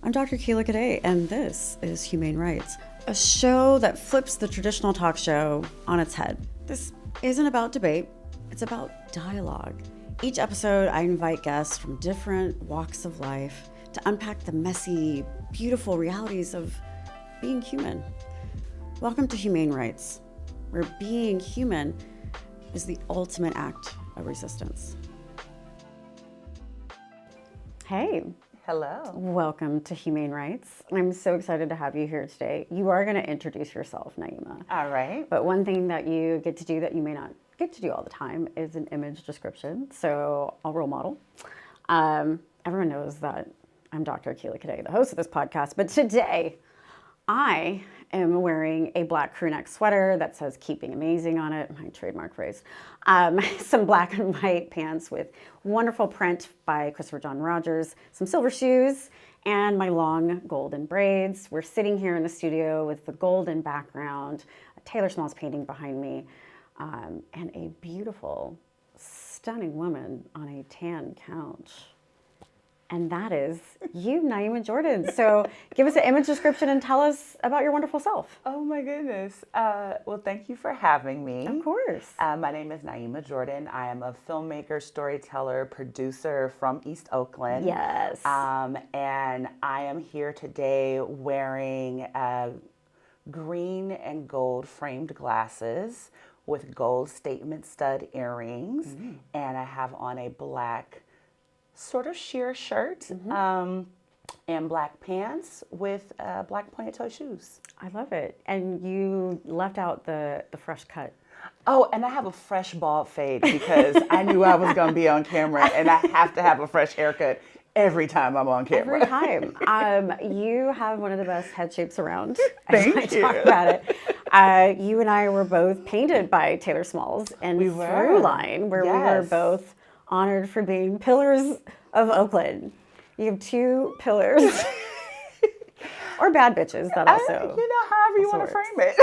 I'm Dr. Akilah Cadet, and this is Humane Rights, a show that flips the traditional talk show on its head. This isn't about debate, it's about dialogue. Each episode, I invite guests from different walks of life to unpack the messy, beautiful realities of being human. Welcome to Humane Rights, where being human is the ultimate act of resistance. Hey. Hello. Welcome to Humane Rights. I'm so excited to have you here today. You are going to introduce yourself, Niema. All right. But one thing that you get to do that you may not get to do all the time is an image description. So I'll role model. Everyone knows that I'm Dr. Akilah Cadet, the host of this podcast. But today, I am wearing a black crew neck sweater that says "Keeping Amazing" on it, my trademark phrase. Some black and white pants with wonderful print by Christopher John Rogers, some silver shoes, and my long golden braids. We're sitting here in the studio with the golden background, a Taylor Smalls painting behind me, and a beautiful, stunning woman on a tan couch. And that is you, Niema and Jordan. So give us an image description and tell us about your wonderful self. Oh my goodness. Well, thank you for having me. Of course. My name is Niema Jordan. I am a filmmaker, storyteller, producer from East Oakland. Yes. And I am here today wearing green and gold framed glasses with gold statement stud earrings. Mm-hmm. And I have on a black sort of sheer shirt, mm-hmm. And black pants with black pointed toe shoes. I love it. And you left out the fresh cut. Oh, and I have a fresh bald fade because I knew I was going to be on camera, and I have to have a fresh haircut every time I'm on camera. Every time. You have one of the best head shapes around. Thank you. Talk about it. You and I were both painted by Taylor Smalls in Through Line, where yes. we were both honored for being pillars of Oakland. You have two pillars. Or bad bitches, that also. However you want to frame it.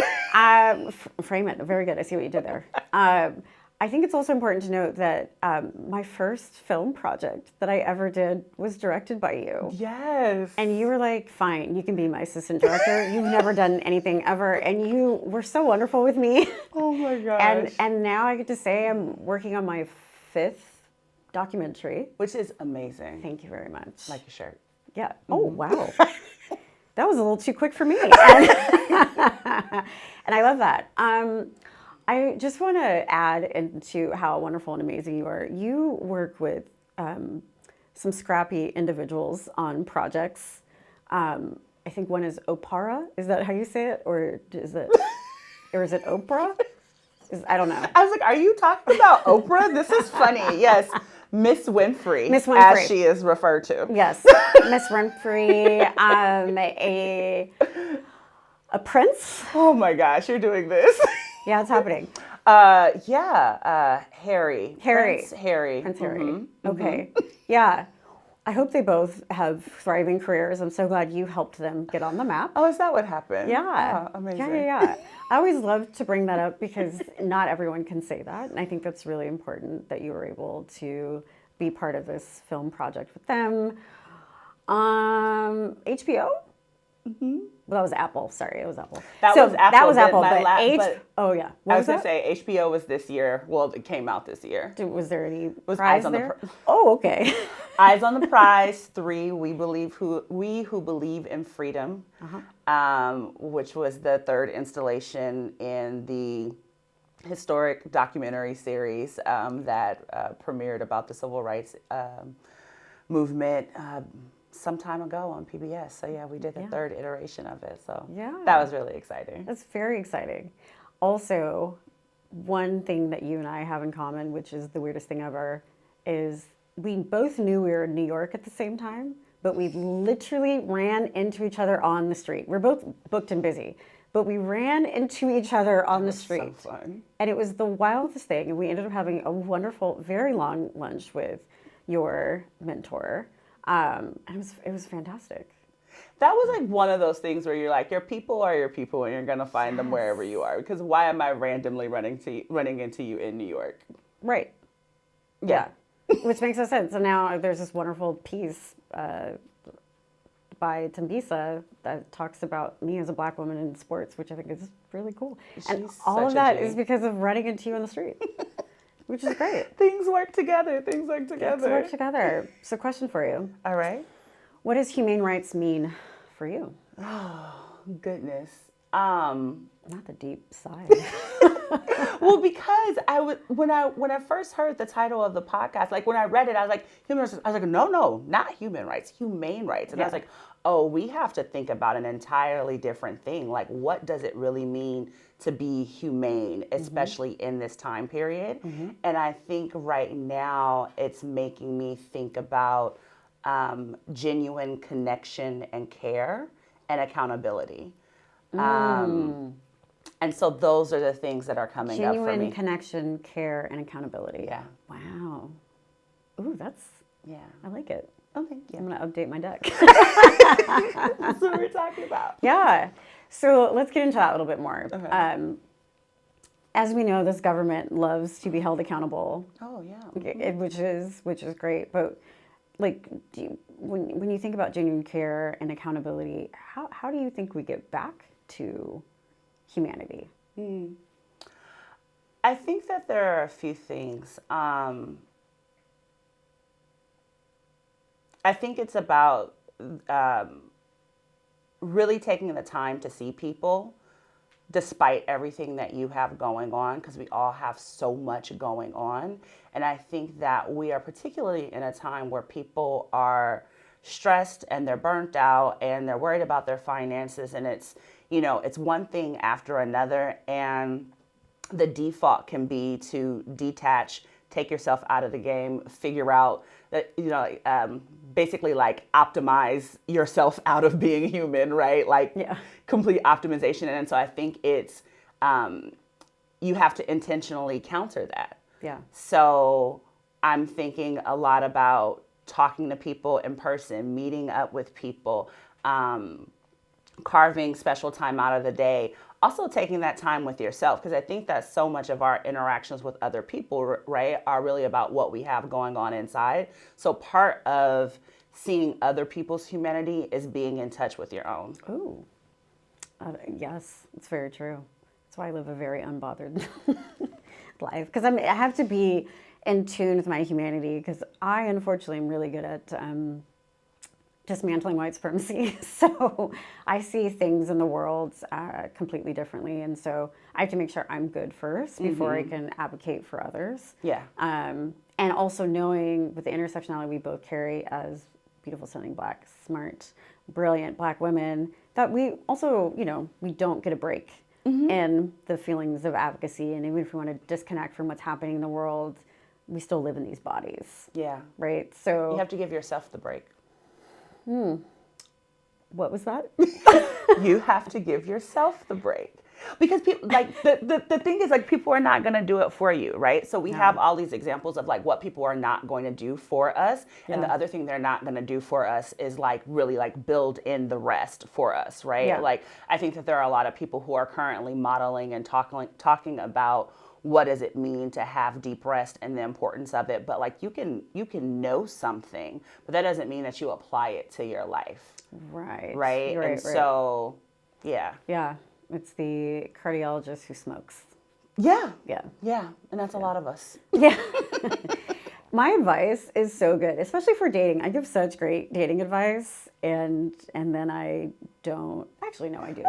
Frame it. Very good. I see what you did there. I think it's also important to note that my first film project that I ever did was directed by you. Yes. And you were like, fine, you can be my assistant director. You've never done anything ever. And you were so wonderful with me. Oh my gosh. And now I get to say I'm working on my 5th documentary. Which is amazing. Thank you very much. Like your shirt. Yeah. Mm-hmm. Oh, wow. That was a little too quick for me. And I love that. I just want to add into how wonderful and amazing you are. You work with some scrappy individuals on projects. I think one is Opara. Is that how you say it? Or is it Oprah? I don't know. I was like, are you talking about Oprah? This is funny. Yes. Miss Winfrey. Miss Winfrey. As she is referred to. Yes. Miss Winfrey. A prince. Oh my gosh, you're doing this. Yeah, it's happening. Harry. Prince Harry. Mm-hmm. Okay. Mm-hmm. Yeah. I hope they both have thriving careers. I'm so glad you helped them get on the map. Oh, is that what happened? Yeah. Oh, amazing. Yeah. I always love to bring that up because not everyone can say that. And I think that's really important that you were able to be part of this film project with them. HBO? Mm-hmm. Well, that was Apple. Sorry, it was Apple. That was Apple. Oh, yeah. I was going to say HBO was this year. Well, it came out this year. Was there any prize Eyes on there? Oh, okay. Eyes on the Prize. 3, We Who Believe in Freedom, which was the 3rd installation in the historic documentary series that premiered about the civil rights movement some time ago on PBS. So yeah, we did the 3rd iteration of it. So that was really exciting. That's very exciting. Also, one thing that you and I have in common, which is the weirdest thing ever, is we both knew we were in New York at the same time, but we literally ran into each other on the street. We're both booked and busy, but we ran into each other on the street. So fun. And it was the wildest thing. And we ended up having a wonderful, very long lunch with your mentor. And it was fantastic. That was like one of those things where you're like, your people are your people, and you're gonna find them wherever you are. Because why am I randomly running into you in New York? Right. Yeah. Which makes no sense. And now there's this wonderful piece by Tambisa that talks about me as a Black woman in sports, which I think is really cool. And all of that is because of running into you on the street, which is great. Things work together. Things work together. Things work together. So question for you. All right. What does humane rights mean for you? Oh, goodness. Not the deep side. Well, because when I first heard the title of the podcast, like when I read it, I was like, human rights. I was like, no, not human rights, humane rights. And I was like, oh, we have to think about an entirely different thing. Like, what does it really mean to be humane, especially in this time period? And I think right now it's making me think about genuine connection and care and accountability. And so those are the things that are coming up for me. Genuine connection, care, and accountability. Yeah. Wow. Ooh, I like it. Oh, thank you. I'm going to update my deck. That's what we're talking about. Yeah. So let's get into that a little bit more. Okay. As we know, this government loves to be held accountable. Oh, yeah. Which is great. But like, when you think about genuine care and accountability, how do you think we get back to humanity? I think that there are a few things. I think it's about really taking the time to see people despite everything that you have going on, because we all have so much going on. And I think that we are particularly in a time where people are stressed and they're burnt out and they're worried about their finances, and it's one thing after another, and the default can be to detach, take yourself out of the game, figure out that, basically like optimize yourself out of being human, right? Like complete optimization. And so I think it's, you have to intentionally counter that. Yeah. So I'm thinking a lot about talking to people in person, meeting up with people, carving special time out of the day, also taking that time with yourself, because I think that so much of our interactions with other people, right, are really about what we have going on inside. So part of seeing other people's humanity is being in touch with your own. Ooh, yes, it's very true. That's why I live a very unbothered life, because I have to be in tune with my humanity, because I unfortunately am really good at dismantling white supremacy. So I see things in the world completely differently. And so I have to make sure I'm good first before I can advocate for others. Yeah. And also knowing with the intersectionality we both carry as beautiful, stunning, Black, smart, brilliant Black women, that we also, we don't get a break in the feelings of advocacy. And even if we want to disconnect from what's happening in the world, we still live in these bodies. Yeah. Right? So you have to give yourself the break. What was that? You have to give yourself the break. Because people, like, the thing is, like, people are not going to do it for you, right? So we have all these examples of, like, what people are not going to do for us. Yeah. And the other thing they're not going to do for us is, like, really, like, build in the rest for us, right? Yeah. Like, I think that there are a lot of people who are currently modeling and talking about what does it mean to have deep rest and the importance of it. But, like, you can know something, but that doesn't mean that you apply it to your life. Right. Right? And so, yeah. Yeah. It's the cardiologist who smokes. Yeah. Yeah. Yeah. And that's a lot of us. Yeah. My advice is so good, especially for dating. I give such great dating advice, and then I don't actually know I do.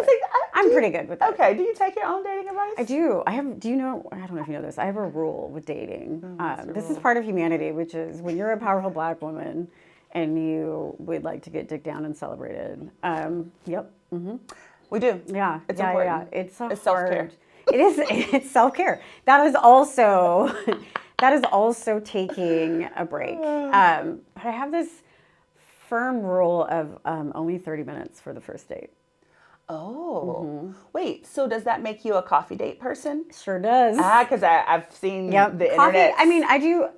I'm pretty good with that. Okay. Do you take your own dating advice? I do. I don't know if you know this. I have a rule with dating. This is part of humanity, which is when you're a powerful Black woman and you would like to get dick down and celebrated. Yep. Mm-hmm. We do. Yeah. It's important. Yeah. It's self-care. It is. It's self-care. That is also taking a break. But I have this firm rule of only 30 minutes for the first date. Oh, wait. So does that make you a coffee date person? Sure does. Because I've seen the coffee, internet. I mean,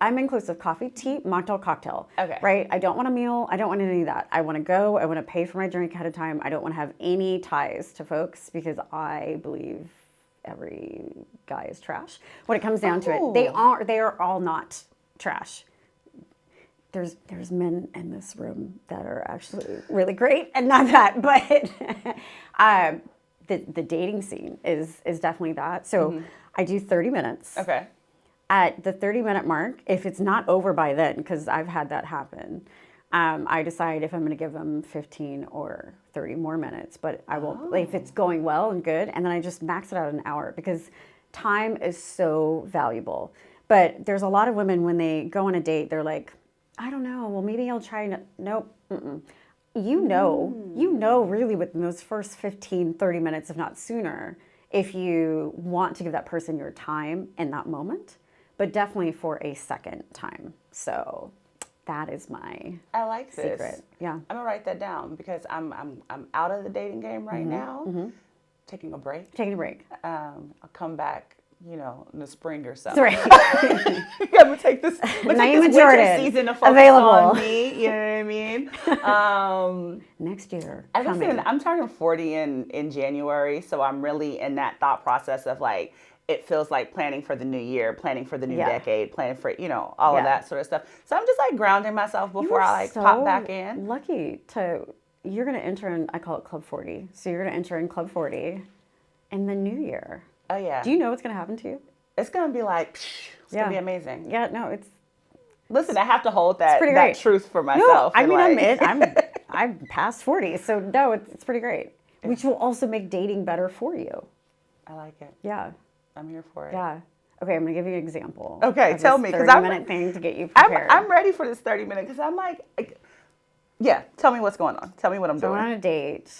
I'm inclusive. Coffee, tea, mocktail, cocktail. Okay. Right? I don't want a meal. I don't want any of that. I want to go. I want to pay for my drink ahead of time. I don't want to have any ties to folks, because I believe every guy is trash. When it comes down to it, they are all not trash. there's men in this room that are actually really great, and not that, but the dating scene is definitely that. So I do 30 minutes. Okay. At the 30-minute mark, if it's not over by then, because I've had that happen, I decide if I'm going to give them 15 or 30 more minutes. But I will, if it's going well and good, and then I just max it out an hour, because time is so valuable. But there's a lot of women, when they go on a date, they're like, I don't know, well, maybe I'll try. Nope. You know really within those first 15, 30 minutes, if not sooner, if you want to give that person your time in that moment, but definitely for a second time. So that is my I like this. secret. Yeah. I'm gonna write that down, because I'm out of the dating game right now. Taking a break. I'll come back, in the spring or something. That's right. I'm gonna take this winter season to focus available on me. You know what I mean? Next year. Listen, I'm turning 40 in January, so I'm really in that thought process of like, it feels like planning for the new year, planning for the new decade, planning for, all of that sort of stuff. So I'm just like grounding myself before I pop back in. Lucky you're going to enter in, I call it Club 40. So you're going to enter in Club 40 in the new year. Oh, yeah. Do you know what's going to happen to you? It's going to be like, it's going to be amazing. Yeah, no, Listen, I have to hold that truth for myself. No, I mean, I'm past 40, so no, it's pretty great. Which will also make dating better for you. I like it. Yeah. I'm here for it. Yeah. Okay, I'm going to give you an example. Okay, tell me. 30-minute thing to get you prepared. I'm ready for this 30-minute, because I'm like, tell me what's going on. Tell me what I'm doing. So I'm on a date.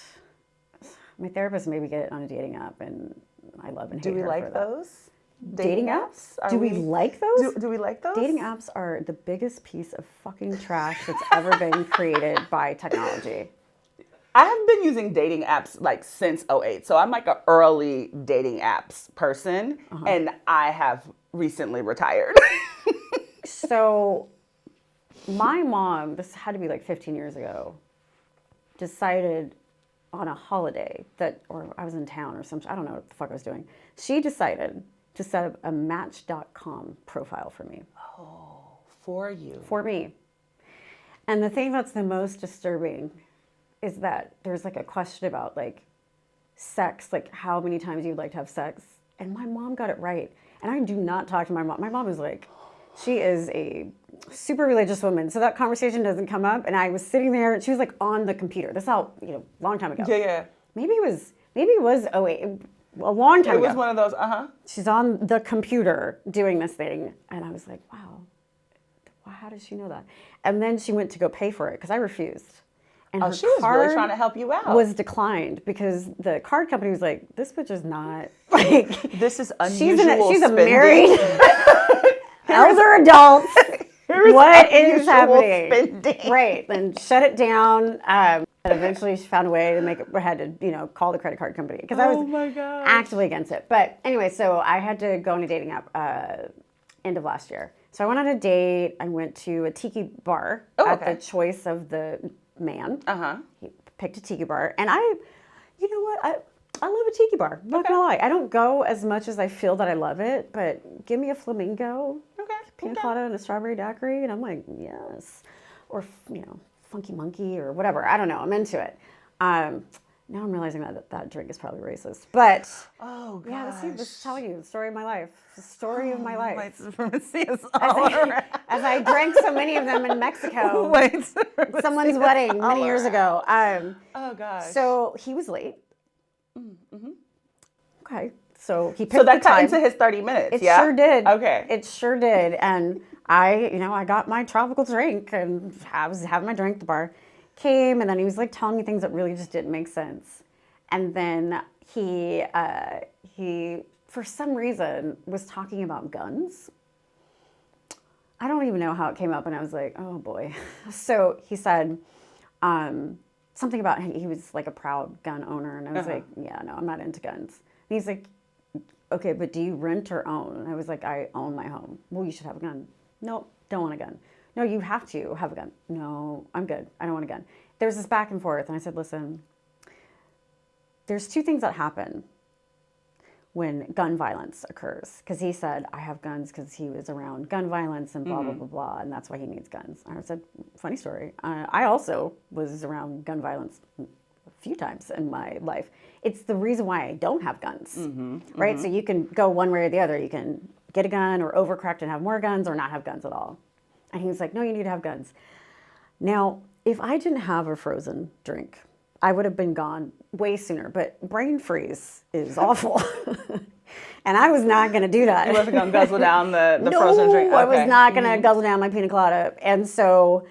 My therapist made me get on a dating app, and I love and hate her for that. Do we like those? Dating apps? Do we like those? Do we like those? Dating apps are the biggest piece of fucking trash that's ever been created by technology. I have been using dating apps like since 2008. So I'm like an early dating apps person, and I have recently retired. So my mom, this had to be like 15 years ago, decided on a holiday or I was in town or something, I don't know what the fuck I was doing. She decided to set up a Match.com profile for me. Oh, for you. For me. And the thing that's the most disturbing is that there's like a question about like sex, like how many times you'd like to have sex. And my mom got it right. And I do not talk to my mom. My mom is like, she is a super religious woman. So that conversation doesn't come up. And I was sitting there and she was like on the computer. This is how, long time ago. Yeah. Maybe it was 08, a long time ago. It was one of those, She's on the computer doing this thing. And I was like, wow, how does she know that? And then she went to go pay for it because I refused. And her she was really trying to help you out. Was declined because the card company was like, this bitch is not like this is unusual. She's a married elder adult. What is happening? Spending. Right. Then shut it down. And eventually she found a way to make it. I had to, call the credit card company because I was actively against it. But anyway, so I had to go on a dating app end of last year. So I went on a date. I went to a tiki bar at the choice of the man. He picked a tiki bar, and I love a tiki bar. I'm not gonna lie. I don't go as much as I feel that I love it, but give me a flamingo, pina colada, and a strawberry daiquiri, and I'm like, yes. Or funky monkey or whatever. I don't know. I'm into it. Now I'm realizing that drink is probably racist, but this is telling you the story of my life. The story of my life. White supremacy is as I drank so many of them in Mexico. Someone's wedding many years ago. Oh gosh. So he was late. Okay. So he picked So that the cut time. into his 30 minutes. It sure did. Okay. It sure did. And I got my tropical drink and I was having my drink at the bar. Came and then he was like telling me things that really just didn't make sense. And then he for some reason was talking about guns. I don't even know how it came up, and I was like, oh boy. So he said something about he was like a proud gun owner, and I was like, yeah, no, I'm not into guns. And he's like, okay, but do you rent or own? And I was like, I own my home. Well, you should have a gun. Nope, don't want a gun. No, you have to have a gun. No, I'm good. I don't want a gun. There's this back and forth, and I said, listen, there's two things that happen. when gun violence occurs. Because he said, I have guns because he was around gun violence and blah, blah, blah, blah, and that's why he needs guns. I said, funny story. I also was around gun violence a few times in my life. It's the reason why I don't have guns, right? So you can go one way or the other. You can get a gun or overcorrect and have more guns or not have guns at all. And he was like, no, you need to have guns. Now, if I didn't have a frozen drink, I would have been gone way sooner. But brain freeze is awful. And I was not going to do that. You wasn't going to guzzle down the frozen drink? Okay. I was not going to guzzle down my pina colada. And so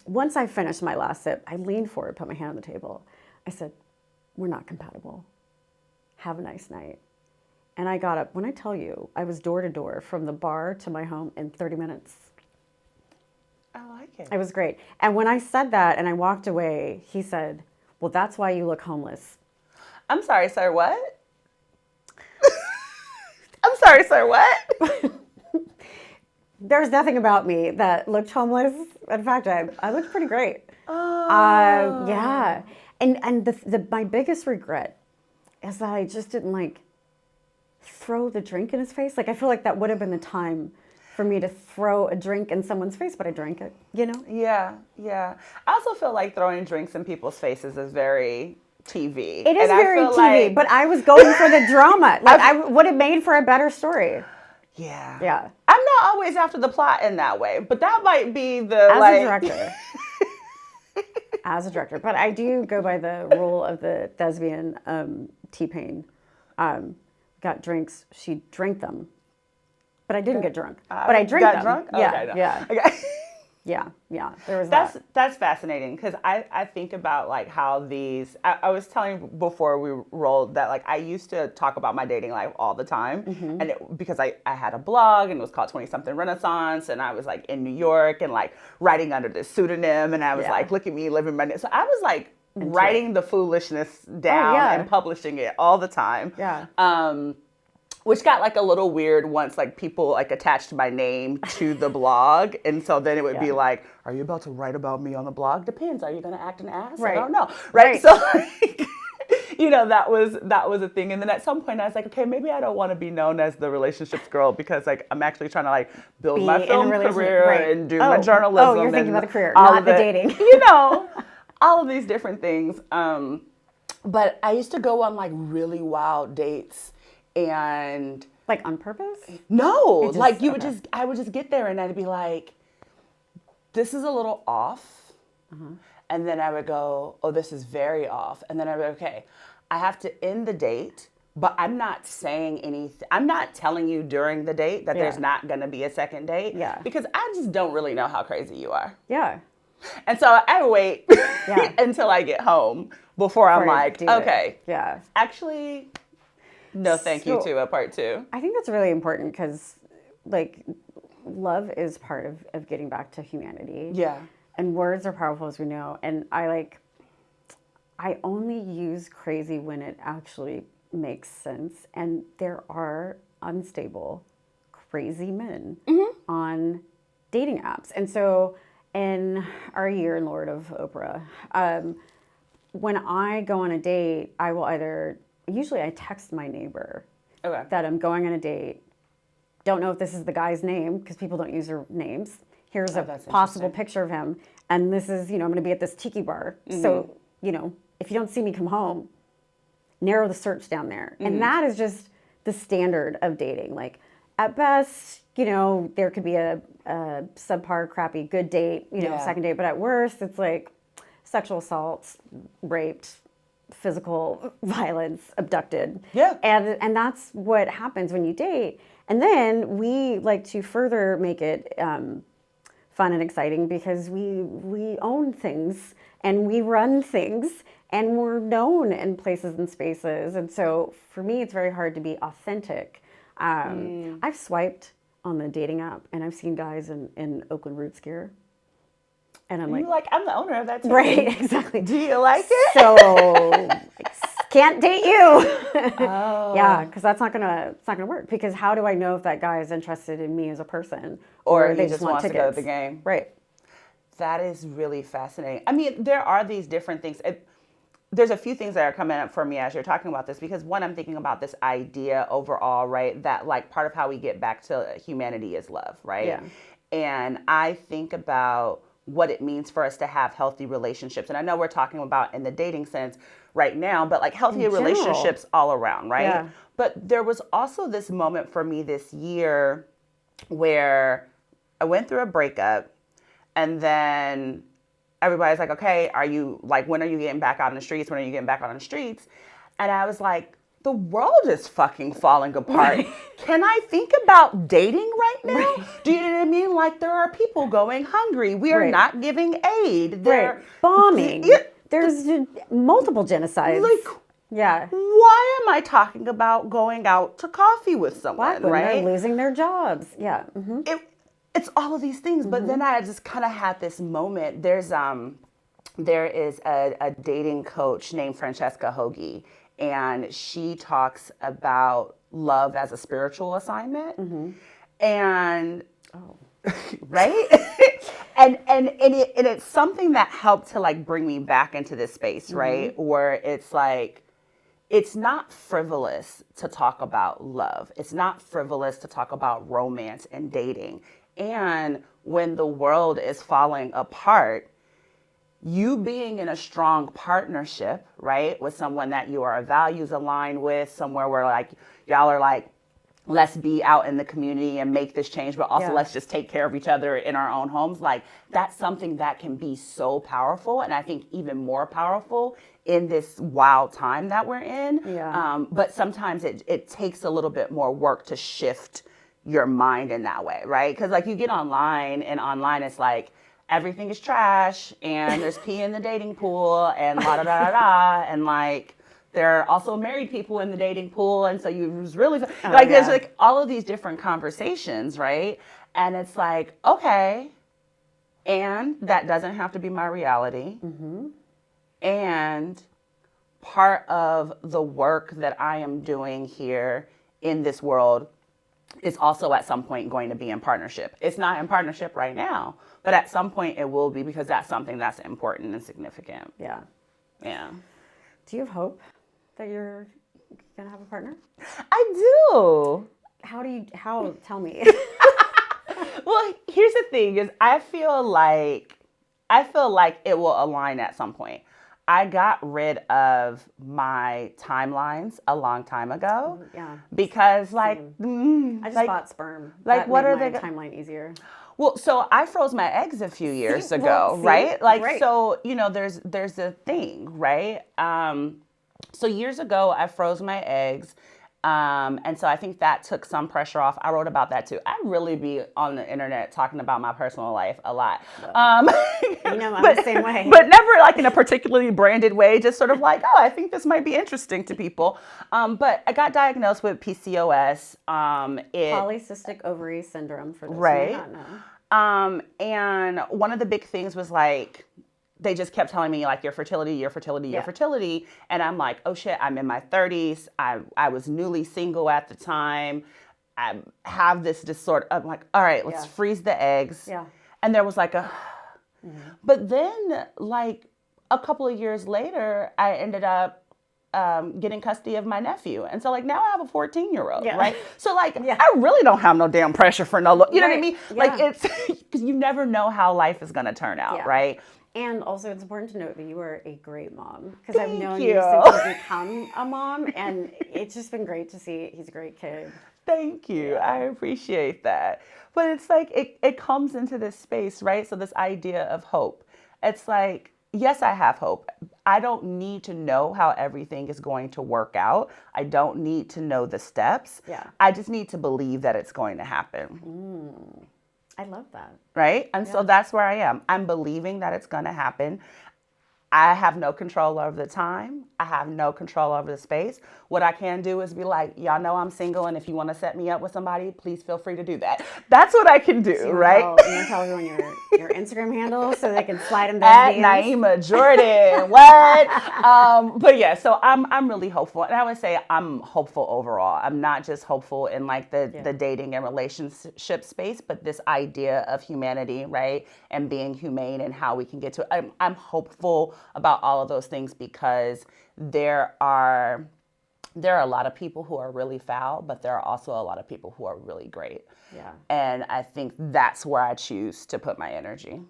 once I finished my last sip, I leaned forward, put my hand on the table. I said, we're not compatible. Have a nice night. And I got up. When I tell you, I was door to door from the bar to my home in 30 minutes. I like it. It was great. And when I said that and I walked away, he said, well, that's why you look homeless. I'm sorry, sir, what? I'm sorry, sir, what? There's nothing about me that looked homeless. In fact, I looked pretty great. Oh. Yeah. And my biggest regret is that I just didn't throw the drink in his face. I feel like that would have been the time for me to throw a drink in someone's face, but I drank it, Yeah. I also feel like throwing drinks in people's faces is very TV. It is very TV, but I was going for the drama. I would have made for a better story. Yeah. Yeah. I'm not always after the plot in that way, but that might be the a director. As a director. But I do go by the rule of the thespian T-Pain. Got drinks, she drank them. But I didn't get drunk. But I drank them. Got drunk? Yeah, Okay, no. yeah. Okay. Yeah. There was that. That's fascinating because I think about how these. I was telling you before we rolled that I used to talk about my dating life all the time, and because I had a blog and it was called 20 something Renaissance, and I was in New York and writing under this pseudonym, and I was look at me living my. So I was writing the foolishness down and publishing it all the time. Yeah. Which got a little weird once people attached my name to the blog, and so then it would be are you about to write about me on the blog? Depends. Are you going to act an ass? Right. I don't know. Right. So that was a thing, and then at some point I was okay, maybe I don't want to be known as the relationships girl because I'm actually trying to build my film career and do my journalism. Oh, you're thinking about the career, all not of the it. dating. All of these different things. But I used to go on really wild dates. And on purpose? No, I would just get there and I'd be this is a little off. And then I would go, oh, this is very off. And then I would go, okay, I have to end the date, but I'm not saying anything. I'm not telling you during the date that there's not going to be a second date. Yeah. Because I just don't really know how crazy you are. Yeah. And so I wait until I get home before I'm okay. Yeah. Actually... No, thank you to a part two. I think that's really important because, love is part of getting back to humanity. Yeah. And words are powerful, as we know. And I only use crazy when it actually makes sense. And there are unstable, crazy men on dating apps. And so, in our year in Lord of Oprah, when I go on a date, I will usually I text my neighbor that I'm going on a date. Don't know if this is the guy's name because people don't use their names. Here's a possible picture of him. And this is, I'm going to be at this tiki bar. So, if you don't see me come home, narrow the search down there. And that is just the standard of dating. At best, there could be a subpar, crappy, good date, second date. But at worst, it's sexual assaults, raped, physical violence, abducted. Yeah. And that's what happens when you date. And then we like to further make it fun and exciting because we own things and we run things and we're known in places and spaces. And so for me, it's very hard to be authentic. I've swiped on the dating app and I've seen guys in Oakland Roots gear. And I'm I'm the owner of that too. Right, exactly. Do you like it? So can't date you. Oh. Yeah, because it's not gonna work. Because how do I know if that guy is interested in me as a person, or they just wants to go to the game? Right. That is really fascinating. I mean, there are these different things. there's a few things that are coming up for me as you're talking about this, because one, I'm thinking about this idea overall, right? That like part of how we get back to humanity is love, right? Yeah. And I think about what it means for us to have healthy relationships. And I know we're talking about in the dating sense right now, but like healthy relationships all around, right? Yeah. But there was also this moment for me this year where I went through a breakup, and then everybody's like, okay, are you like, when are you getting back out on the streets? When are you getting back out on the streets? And I was like, the world is fucking falling apart. Right. Can I think about dating right now? Right. Do you know what I mean? Like, there are people going hungry. We are not giving aid. They're bombing. There's multiple genocides. Like, yeah. Why am I talking about going out to coffee with someone, right? They're losing their jobs. Yeah. Mm-hmm. It's all of these things. But then I just kind of had this moment. There is a dating coach named Francesca Hoagie, and she talks about love as a spiritual assignment. Mm-hmm. And right? and it's something that helped to like bring me back into this space, right? Where it's like, it's not frivolous to talk about love. It's not frivolous to talk about romance and dating. And when the world is falling apart, you being in a strong partnership, right, with someone that you are values aligned with, somewhere where like y'all are like, let's be out in the community and make this change, but also let's just take care of each other in our own homes. Like, that's something that can be so powerful. And I think even more powerful in this wild time that we're in. Yeah. But sometimes it takes a little bit more work to shift your mind in that way, right? Because like you get online, and online it's like everything is trash and there's pee in the dating pool and la da da da da, and like there are also married people in the dating pool, and so you was really there's like all of these different conversations, right? And it's like, okay, and that doesn't have to be my reality. Mm-hmm. And part of the work that I am doing here in this world is also at some point going to be in partnership. It's not in partnership right now, but at some point it will be, because that's something that's important and significant. Yeah. Yeah. Do you have hope that you're going to have a partner? I do. Tell me. Well, here's the thing is I feel like it will align at some point. I got rid of my timelines a long time ago. Yeah. Because like, I just bought sperm. Like, that what made are my they? Timeline easier. Well, so I froze my eggs a few years ago, right? Like, right. So, you know, there's a thing, right? So years ago, I froze my eggs. And so I think that took some pressure off. I wrote about that too. I really be on the internet talking about my personal life a lot. I'm the same way. But never like in a particularly branded way, just sort of like, oh, I think this might be interesting to people. But I got diagnosed with PCOS. Polycystic ovary syndrome, for those who may not know. And one of the big things was like, they just kept telling me like your fertility. And I'm like, oh shit, I'm in my 30s. I was newly single at the time. I have this disorder. I'm like, all right, let's freeze the eggs. Yeah. And there was like but then like a couple of years later, I ended up getting custody of my nephew. And so like now I have a 14-year-old, right? So like, I really don't have no damn pressure for no, you know what I mean? Yeah. Like it's, because you never know how life is going to turn out, right? And also, it's important to note that you are a great mom, because I've known you since you become a mom, and it's just been great to see. He's a great kid. Thank you. Yeah. I appreciate that. But it's like, it comes into this space, right? So this idea of hope. It's like, yes, I have hope. I don't need to know how everything is going to work out. I don't need to know the steps. Yeah. I just need to believe that it's going to happen. I love that. Right? And so that's where I am. I'm believing that it's going to happen. I have no control over the time. I have no control over the space. What I can do is be like, y'all know I'm single, and if you want to set me up with somebody, please feel free to do that. That's what I can do, right? You want to tell everyone your Instagram handle so they can slide in those At DMs? Niema Jordan. What? But yeah, so I'm really hopeful. And I would say I'm hopeful overall. I'm not just hopeful in like the dating and relationship space, but this idea of humanity, right? And being humane and how we can get to it. I'm hopeful about all of those things, because there are a lot of people who are really foul, but there are also a lot of people who are really great. Yeah. And I think that's where I choose to put my energy.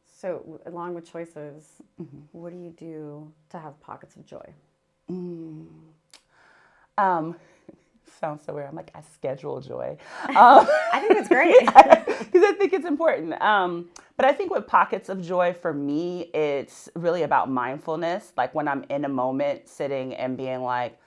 So along with choices, what do you do to have pockets of joy? Sounds so weird. I'm like, I schedule joy. I think it's great. Because I think it's important. But I think with pockets of joy, for me, it's really about mindfulness. Like when I'm in a moment sitting and being like,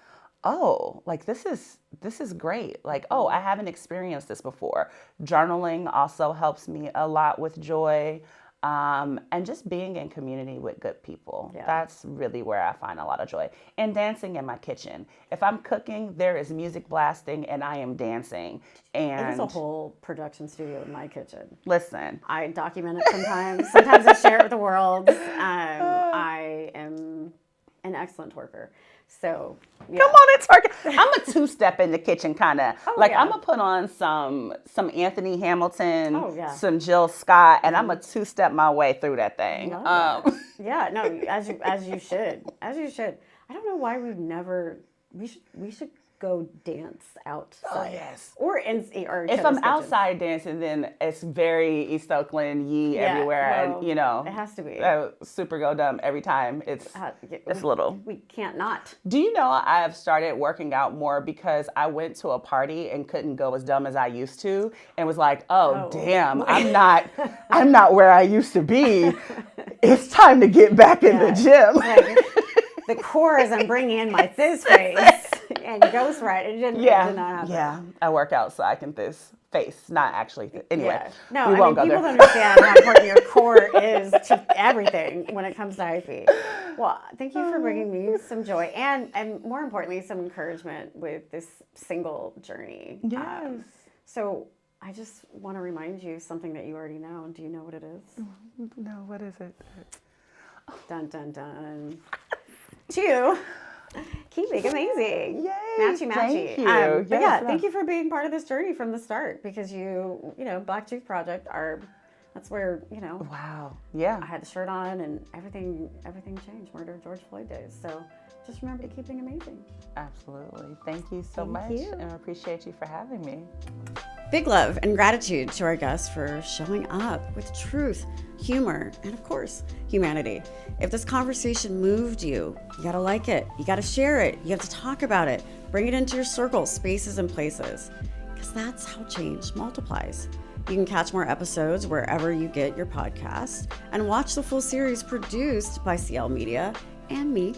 oh, like this is great. Like, oh, I haven't experienced this before. Journaling also helps me a lot with joy. And just being in community with good people. Yeah. That's really where I find a lot of joy. And dancing in my kitchen. If I'm cooking, there is music blasting and I am dancing. And There's a whole production studio in my kitchen. Listen. I document it sometimes. Sometimes I share it with the world. I am an excellent worker. So, yeah. Come on, it's working. I'm a two-step in the kitchen kind of. Oh, like, yeah. I'm going to put on some Anthony Hamilton, Oh, yeah. some Jill Scott, and I'm going to two-step my way through that thing. Yeah, no, as you should. As you should. I don't know why we should go dance outside. Oh, yes. Or if I'm outside dancing, then it's very East Oakland, everywhere. Well, and, you know. It has to be. Super go dumb every time. It's little. We can't not. Do you know I have started working out more because I went to a party and couldn't go as dumb as I used to, and was like, oh. Damn, I'm not where I used to be. It's time to get back in the gym. Like, the core is I'm bringing in my this face and ghost right. It did not happen. Yeah, I work out so I can this face, not actually. Anyway, no, we won't go people there. don't understand how important your core is to everything when it comes to hyphy. Well, thank you for bringing me some joy and more importantly, some encouragement with this single journey. Yes. So I just want to remind you something that you already know. Do you know what it is? No, what is it? Dun, dun, dun. 2, keep being amazing. Yay. Matchy. Thank you. But Yes, thank you for being part of this journey from the start, because Black Tooth Project that's where, Wow. Yeah. I had the shirt on and everything changed. Murder of George Floyd days. So just remember to keep being amazing. Absolutely. Thank you so much. you. And I appreciate you for having me. Big love and gratitude to our guests for showing up with truth, humor, and of course, humanity. If this conversation moved you, you gotta like it, you gotta share it, you have to talk about it, bring it into your circles, spaces, and places, because that's how change multiplies. You can catch more episodes wherever you get your podcasts and watch the full series produced by CL Media and me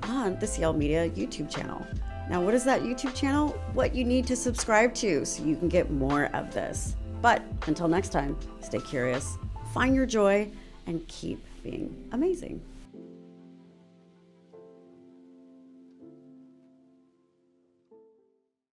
on the CL Media YouTube channel. Now, what is that YouTube channel? What you need to subscribe to so you can get more of this. But until next time, stay curious, find your joy, and keep being amazing.